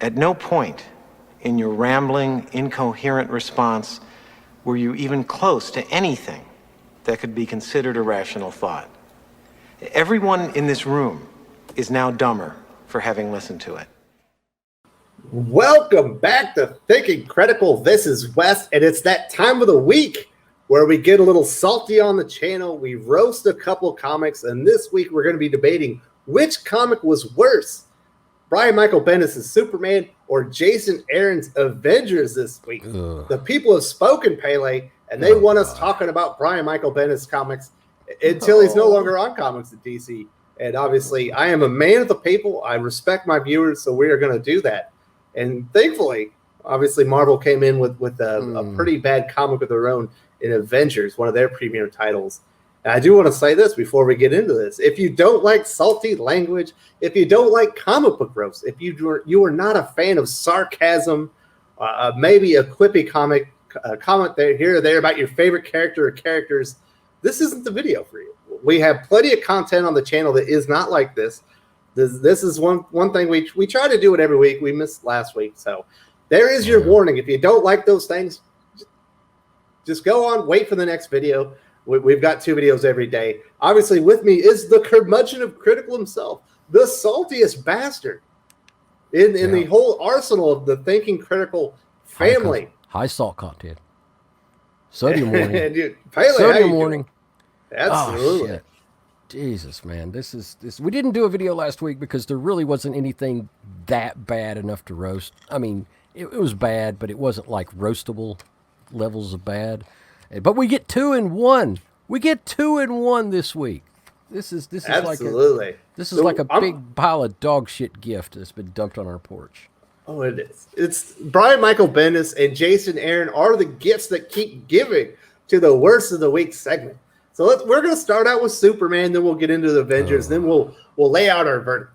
At no point in your rambling, incoherent response were you even close to anything that could be considered a rational thought. Everyone in this room is now dumber for having listened to it. Welcome back to Thinking Critical. This is Wes, and it's that time of the week where we get a little salty on the channel. We roast a couple comics, and this week we're going to be debating which comic was worse, Brian Michael Bendis' Superman or Jason Aaron's Avengers this week. The people have spoken, Pele, and they want us talking about Brian Michael Bendis comics until he's no longer on comics at DC. And obviously, I am a man of the people. I respect my viewers, so we are going to do that. And thankfully, obviously, Marvel came in with a pretty bad comic of their own in Avengers, one of their premier titles. And I do want to say this before we get into this. If you don't like salty language, if you don't like comic book roast, if you are not a fan of sarcasm, maybe a quippy comment there, here or there about your favorite character or characters, this isn't the video for you. We have plenty of content on the channel that is not like this. This is one thing we try to do it every week. We missed last week. So there is your warning. If you don't like those things, just go on, wait for the next video. We've got 2 videos every day. Obviously, with me is the curmudgeon of critical himself, the saltiest bastard in the whole arsenal of the Thinking Critical family. High salt content. Sodium warning. Dude, Pele, sodium warning. Absolutely. Oh, shit. Jesus, man. This. We didn't do a video last week because there really wasn't anything that bad enough to roast. I mean, it was bad, but it wasn't like roastable levels of bad. But we get 2 in 1. We get 2 in 1 this week. This is absolutely. Like a big pile of dog shit gift that's been dumped on our porch. Oh, it is. It's Brian Michael Bendis and Jason Aaron are the gifts that keep giving to the worst of the week segment. So we're going to start out with Superman, then we'll get into the Avengers, then we'll lay out our verdict.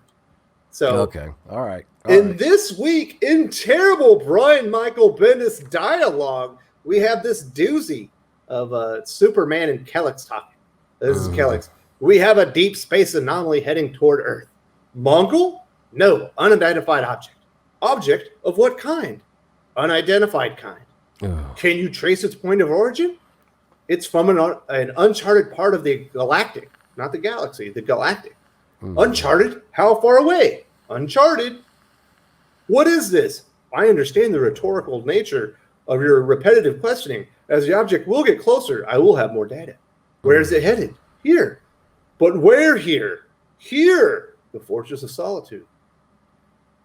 So okay, all right. This week in terrible Brian Michael Bendis dialogue, we have this doozy of Superman and Kal-El's talking. This is Kal-El. We have a deep space anomaly heading toward Earth. Mongol? No, unidentified object. Object of what kind? Unidentified kind. Can you trace its point of origin? It's from an uncharted part of the galactic, not the galaxy, the galactic. Uncharted? How far away? Uncharted. What is this? I understand the rhetorical nature of your repetitive questioning. As the object will get closer, I will have more data. Where is it headed? Here. But where here? Here. The Fortress of Solitude.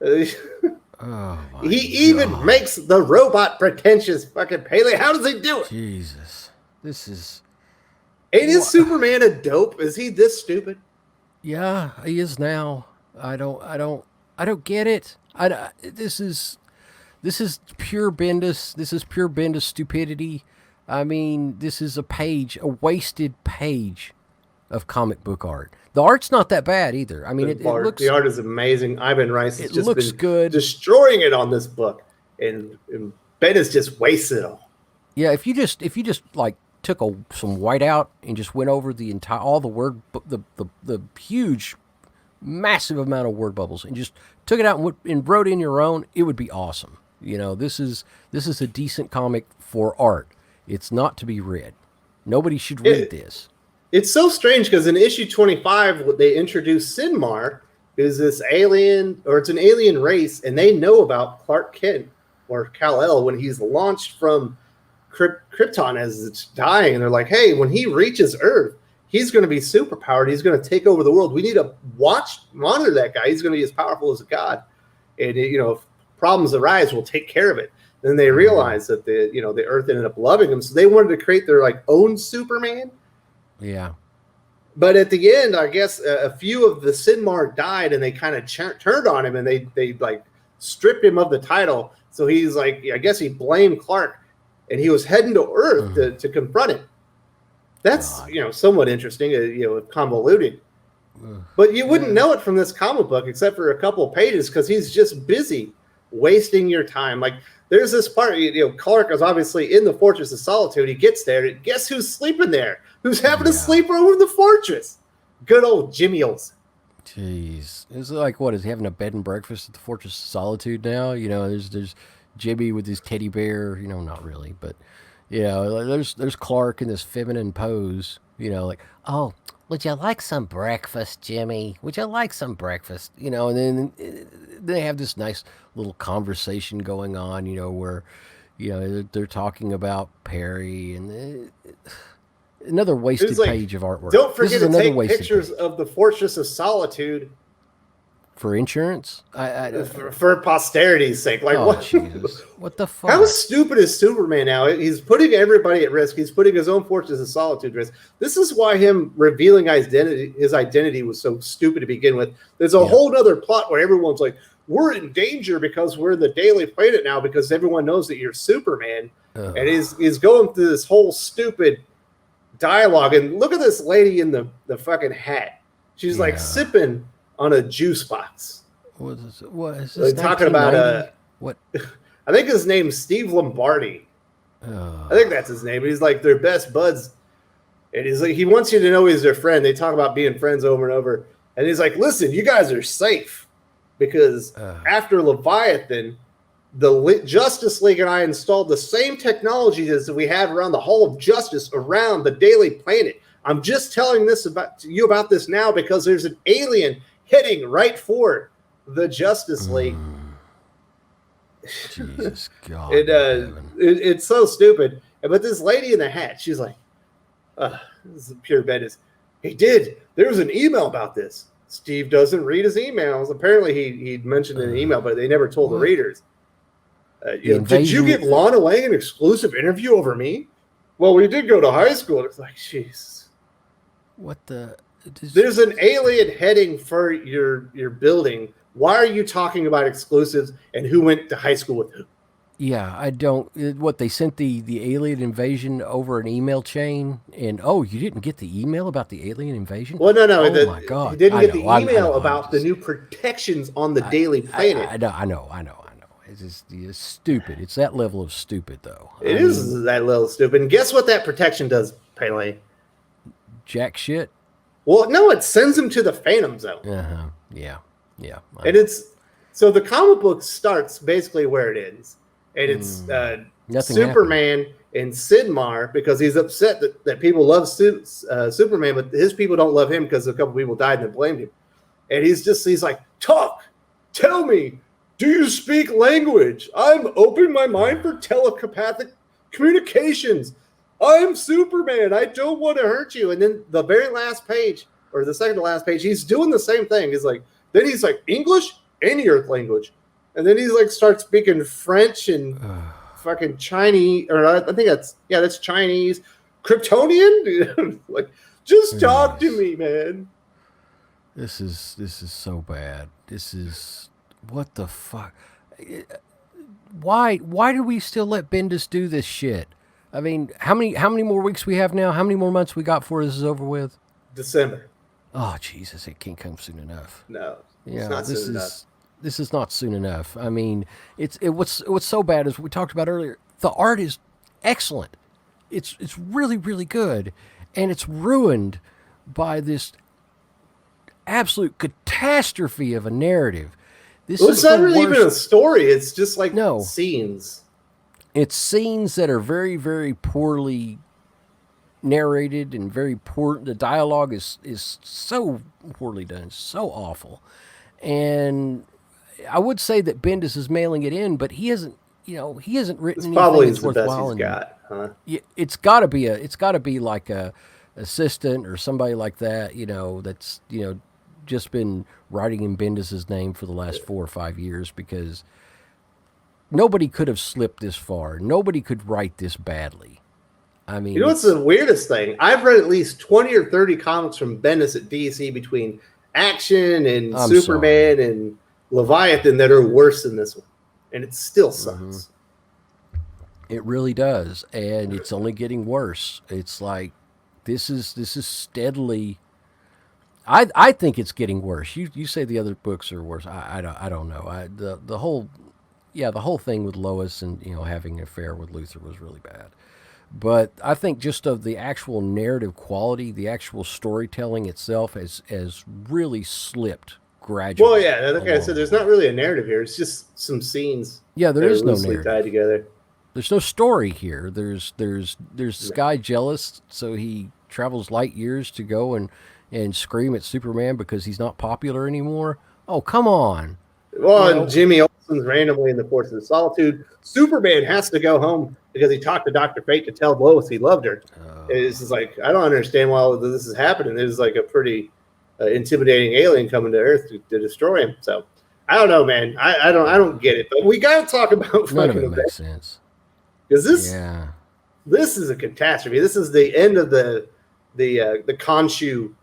He even makes the robot pretentious. Fucking Pele. How does he do it? Jesus. This is... Ain't his Superman a dope? Is he this stupid? Yeah, he is now. I don't get it. This is pure Bendis. This is pure Bendis stupidity. I mean, this is a wasted page of comic book art. The art's not that bad either. I mean, the art is amazing. Ivan Reis has just looks been good, destroying it on this book, and Bendis just wastes it all. Yeah, if you just like took some white out and just went over the entire the huge, massive amount of word bubbles and just took it out and wrote in your own, it would be awesome. You know, this is a decent comic for art. It's not to be read. Nobody should read this. It's so strange because in issue 25, they introduced Synmar, who's this alien, or it's an alien race, and they know about Clark Kent or Kal-El when he's launched from Krypton as it's dying. And they're like, hey, when he reaches Earth, he's going to be superpowered. He's going to take over the world. We need to monitor that guy. He's going to be as powerful as a god. And, if problems arise, we'll take care of it. Then they realized that the Earth ended up loving him. So they wanted to create their own Superman. Yeah. But at the end, I guess a few of the Synmar died, and they kind of turned on him, and they stripped him of the title. So he's like, I guess he blamed Clark, and he was heading to Earth to confront him. That's somewhat interesting, convoluted. But you wouldn't know it from this comic book except for a couple of pages because he's just busy wasting your time. Like there's this part, Clark is obviously in the Fortress of Solitude. He gets there, and guess who's sleeping there? Who's having a sleeper over in the fortress? Good old Jimmy Olsen. Jeez, it's like what is he having a bed and breakfast at the Fortress of Solitude now? You know, there's Jimmy with his teddy bear. You know, not really, but you know, like, there's Clark in this feminine pose. You know, like oh, would you like some breakfast, Jimmy? Would you like some breakfast? You know, and then they have this nice little conversation going on. You know, where you know they're talking about Perry and. Another wasted like, page of artwork. Don't forget to take wasted pictures page. of the Fortress of Solitude For insurance? for posterity's sake. Like, oh, what? Jesus. What the fuck? How stupid is Superman now? He's putting everybody at risk. He's putting his own Fortress of Solitude at risk. This is why him revealing his identity was so stupid to begin with. There's a whole other plot where everyone's like, we're in danger because we're the Daily Planet now because everyone knows that you're Superman. And he's going through this whole stupid dialogue. And look at this lady in the fucking hat. She's like sipping on a juice box. What is this? Talking about what? I think his name's Steve Lombardi. I think that's his name. He's like their best buds. And he's like, he wants you to know he's their friend. They talk about being friends over and over. And he's like, listen, you guys are safe because after Leviathan, the Justice League and I installed the same technologies that we have around the Hall of Justice around the Daily Planet. I'm just telling you about this now because there's an alien heading right for the Justice League. Jesus God. It's so stupid. But this lady in the hat, she's like, this is pure Bendis. There was an email about this. Steve doesn't read his emails. Apparently he mentioned in an email, but they never told the readers. Did you give Lana Lang an exclusive interview over me? Well, we did go to high school. It's like, jeez. What the? There's an alien heading for your building. Why are you talking about exclusives and who went to high school with who? Yeah, I don't. What they sent the alien invasion over an email chain, and you didn't get the email about the alien invasion? Well, no. Oh my God! He didn't get the email about the new protections on the Daily Planet. I know. It's stupid. It's that level of stupid, though. It is that level of stupid. And guess what that protection does, Pele? Jack shit. Well, no, it sends him to the Phantom Zone. Yeah. And so the comic book starts basically where it ends. And it's Superman and Synmar because he's upset that people love Superman, but his people don't love him because a couple people died and they blamed him. And he's like, tell me, do you speak language? I'm opening my mind for telepathic communications. I'm Superman. I don't want to hurt you. And then the very last page, or the second to last page, he's doing the same thing. He's like, English, any Earth language. And then he's like, starts speaking French and fucking Chinese, or I think that's Chinese. Kryptonian? Like, just talk to me, man. This is so bad. This is, what the fuck? Why do we still let Bendis do this shit? I mean, how many more weeks we have now? How many more months we got before this is over with? December. Oh Jesus, it can't come soon enough. No, it's not soon enough. This is not soon enough. I mean, what's so bad is we talked about earlier. The art is excellent. It's really really good, and it's ruined by this absolute catastrophe of a narrative. It's not really even a story. It's just like scenes. It's scenes that are very, very poorly narrated and very poor. The dialogue is so poorly done, so awful. And I would say that Bendis is mailing it in, but he hasn't written anything that's worthwhile. He's got, huh? It's got to be like a assistant or somebody like that, that's just been writing in Bendis's name for the last 4 or 5 years, because nobody could have slipped this far. Nobody could write this badly. I mean, what's the weirdest thing? I've read at least 20 or 30 comics from Bendis at DC between Action and Superman and Leviathan that are worse than this one, and it still sucks. It really does, and it's only getting worse. It's like this is steadily. I think it's getting worse. You say the other books are worse. I don't know. The whole thing with Lois and having an affair with Luthor was really bad. But I think just of the actual narrative quality, the actual storytelling itself has really slipped gradually. Well, yeah, like I said, along. there's not really a narrative here. It's just some scenes. Yeah, there that is are no loosely narrative. tied together. There's no story here. There's this guy jealous, so he travels light years to go and scream at Superman because he's not popular anymore. Oh, come on. Well, You know, and Jimmy Olsen's randomly in the Force of Solitude. Superman has to go home because he talked to Dr. Fate to tell Lois he loved her. It's just like, I don't understand why all this is happening. There's like a pretty intimidating alien coming to Earth to destroy him. So I don't know, man. I don't get it. But we got to talk about none of fucking it makes sense. because Yeah. this is a catastrophe. This is the end of the Khonshu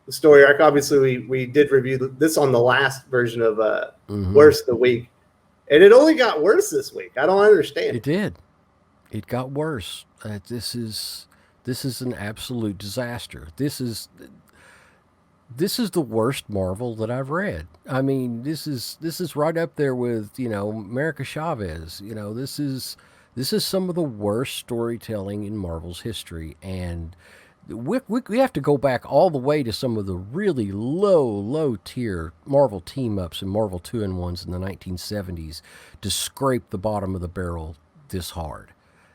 story arc. Obviously, we did review this on the last version of Worst of the Week, and it only got worse this week. I don't understand. It did. It got worse. This is an absolute disaster. This is the worst Marvel that I've read. I mean, this is right up there with, America Chavez. This is some of the worst storytelling in Marvel's history, and we have to go back all the way to some of the really low tier Marvel team ups and Marvel 2-in-1s in the 1970s to scrape the bottom of the barrel this hard.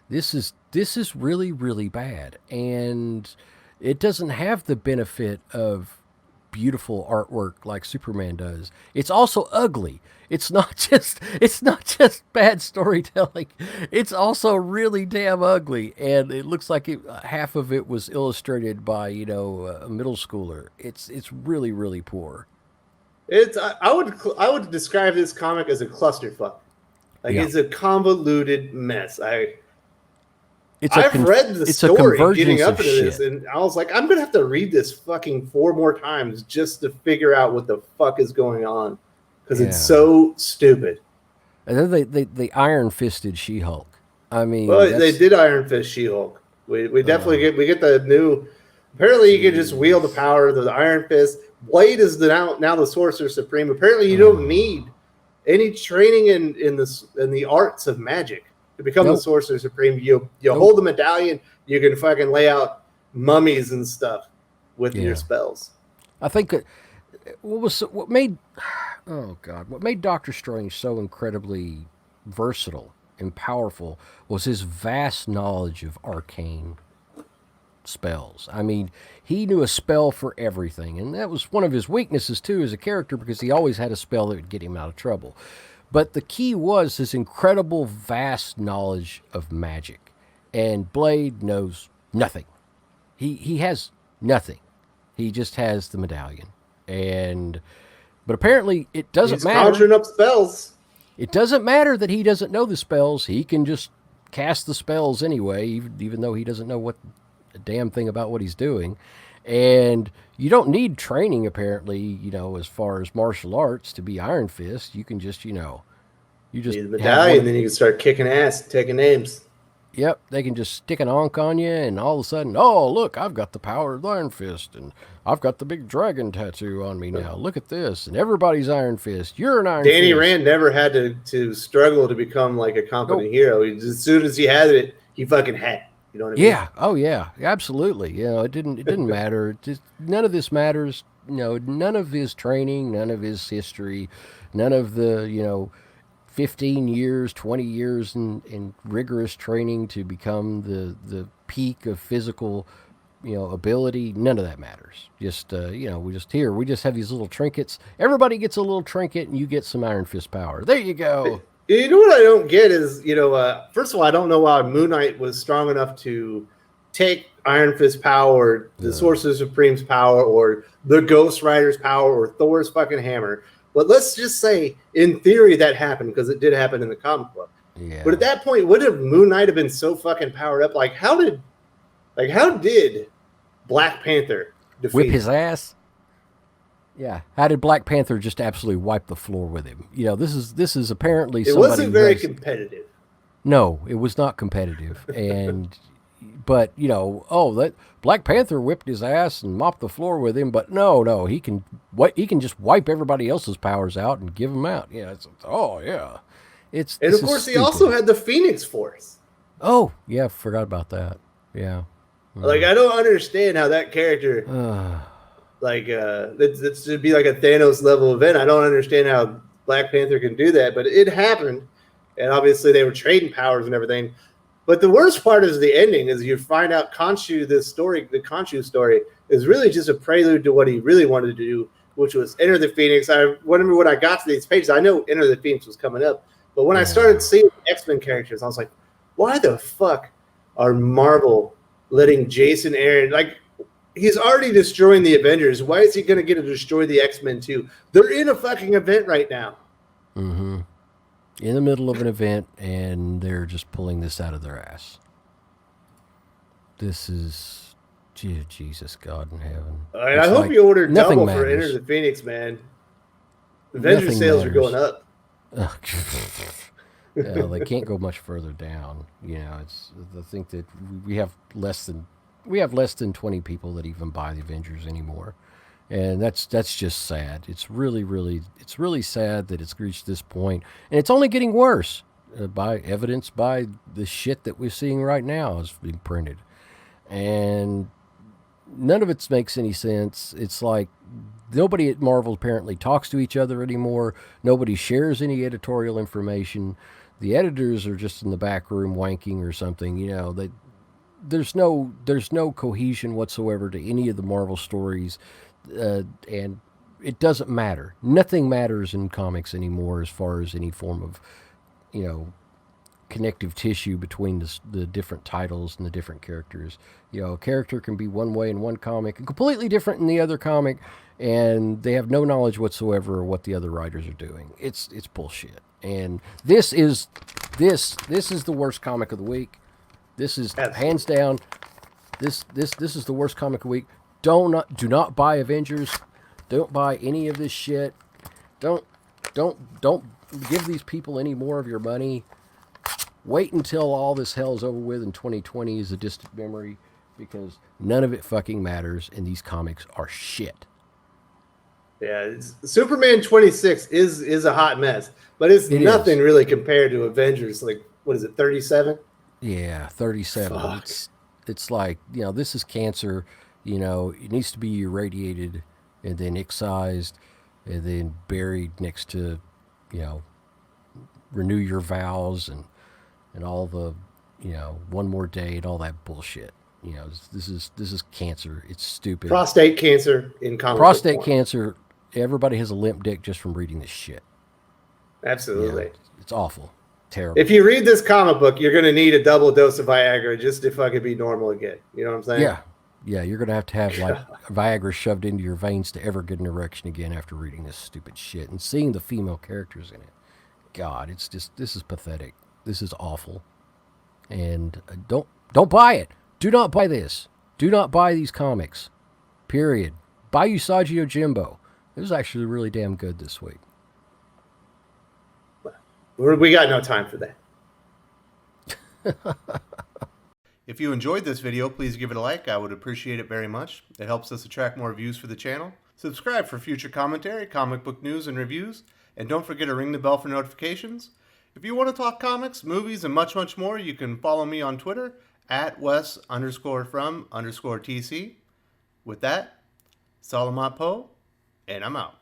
This is really, really bad, and it doesn't have the benefit of beautiful artwork like Superman does. It's also ugly. It's not just bad storytelling. It's also really damn ugly, and it looks like half of it was illustrated by a middle schooler. It's really, really poor. I would describe this comic as a clusterfuck. Like, Yeah. it's a convoluted mess. I've It's a read the it's a story convergence getting up of into this, shit. and I was like, I'm gonna have to read this fucking 4 more times just to figure out what the fuck is going on, because it's Yeah. so stupid. And then they iron fisted She-Hulk. I mean, Well, they that's- did Iron Fist She-Hulk. We definitely get the new. Apparently, you can just wield the power of the Iron Fist. Blade is now the Sorcerer Supreme. Apparently, you don't need any training in the arts of magic to become the Nope. Sorcerer Supreme. You Nope. hold the medallion. You can fucking lay out mummies and stuff with Yeah. your spells. I think that what made Doctor Strange so incredibly versatile and powerful was his vast knowledge of arcane spells. I mean, he knew a spell for everything, and that was one of his weaknesses too as a character, because he always had a spell that would get him out of trouble. But the key was his incredible vast knowledge of magic, and Blade knows nothing. He has nothing. He just has the medallion, but apparently it doesn't He's matter. conjuring up spells. It doesn't matter that he doesn't know the spells. He can just cast the spells anyway, even though he doesn't know what a damn thing about what he's doing. And you don't need training, apparently, as far as martial arts to be Iron Fist. You can just, you just Need the have medallion, one- then you can start kicking ass, taking names. Yep, they can just stick an onk on you, and all of a sudden, oh, look, I've got the power of Iron Fist, and I've got the big dragon tattoo on me now. Look at this, and everybody's Iron Fist. You're an Iron Danny Fist. Rand never had to struggle to become like a competent hero. As soon as he had it, he fucking had it. You know what I mean? Yeah. Oh, yeah. Absolutely. It didn't matter. None of this matters. None of his training, none of his history, none of the 15 years, 20 years in rigorous training to become the peak of physical, ability. None of that matters. Just, we just have these little trinkets. Everybody gets a little trinket, and you get some Iron Fist power. There you go. You know what I don't get is, first of all, I don't know why Moon Knight was strong enough to take Iron Fist power, the Sorcerer Supreme's power, or the Ghost Rider's power, or Thor's fucking hammer. But let's just say, in theory, that happened, because it did happen in the comic book. Yeah. But at that point, would have Moon Knight have been so fucking powered up? How did Black Panther defeat Whip him? his ass? Yeah. How did Black Panther just absolutely wipe the floor with him? This is apparently It somebody wasn't who very has- competitive. No, it was not competitive. But that Black Panther whipped his ass and mopped the floor with him. But no, he can just wipe everybody else's powers out and give them out. Yeah. And of course, he also had the Phoenix Force. Oh yeah, forgot about that. Yeah. Like, I don't understand how that character, like, it should be like a Thanos level event. I don't understand how Black Panther can do that, but it happened. And obviously they were trading powers and everything. But the worst part is the ending, is you find out Khonshu, the Khonshu story, is really just a prelude to what he really wanted to do, which was Enter the Phoenix. I remember when I got to these pages, I know Enter the Phoenix was coming up. But when I started seeing X-Men characters, I was like, why the fuck are Marvel letting Jason Aaron, like, he's already destroying the Avengers. Why is he going to get to destroy the X-Men too? They're in a fucking event right now. Mm-hmm. In the middle of an event, and they're just pulling this out of their ass. This is, Jesus, God in heaven. All right, I hope you ordered double for Enter the Phoenix, man. Avengers sales are going up. Yeah, they can't go much further down. You know, I think that we have less than 20 people that even buy the Avengers anymore. And that's just sad. It's really sad that it's reached this point, and it's only getting worse by the shit that we're seeing right now is being printed, and none of it makes any sense. It's like nobody at Marvel apparently talks to each other anymore. Nobody shares any editorial information. The editors are just in the back room wanking or something. You know, there's no cohesion whatsoever to any of the Marvel stories. And it doesn't matter. Nothing matters in comics anymore as far as any form of, connective tissue between the different titles and the different characters. A character can be one way in one comic and completely different in the other comic, and they have no knowledge whatsoever of what the other writers are doing. It's bullshit. And this is the worst comic of the week. This is hands down. This is the worst comic of the week. Do not buy Avengers. Don't buy any of this shit. Don't give these people any more of your money. Wait until all this hell's over with in 2020 is a distant memory, because none of it fucking matters, and these comics are shit. Yeah, Superman 26 is a hot mess, but it's nothing really compared to Avengers. Like, what is it, 37? Yeah, 37. Fuck. It's like, this is cancer. It needs to be irradiated and then excised and then buried next to, renew your vows and all the, one more day and all that bullshit. This is cancer. It's stupid. Prostate cancer in comic Prostate book form. cancer. Everybody has a limp dick just from reading this shit. Absolutely. It's awful. Terrible. If you read this comic book, you're going to need a double dose of Viagra just to fucking be normal again. You know what I'm saying? Yeah. Yeah, you're going to have like Viagra shoved into your veins to ever get an erection again after reading this stupid shit and seeing the female characters in it. God, this is pathetic. This is awful. And don't buy it. Do not buy this. Do not buy these comics. Period. Buy Usagi Yojimbo. It was actually really damn good this week. We got no time for that. If you enjoyed this video, please give it a like. I would appreciate it very much. It helps us attract more views for the channel. Subscribe for future commentary, comic book news, and reviews. And don't forget to ring the bell for notifications. If you want to talk comics, movies, and much, much more, you can follow me on Twitter at Wes_from_TC. With that, Salamat Po, and I'm out.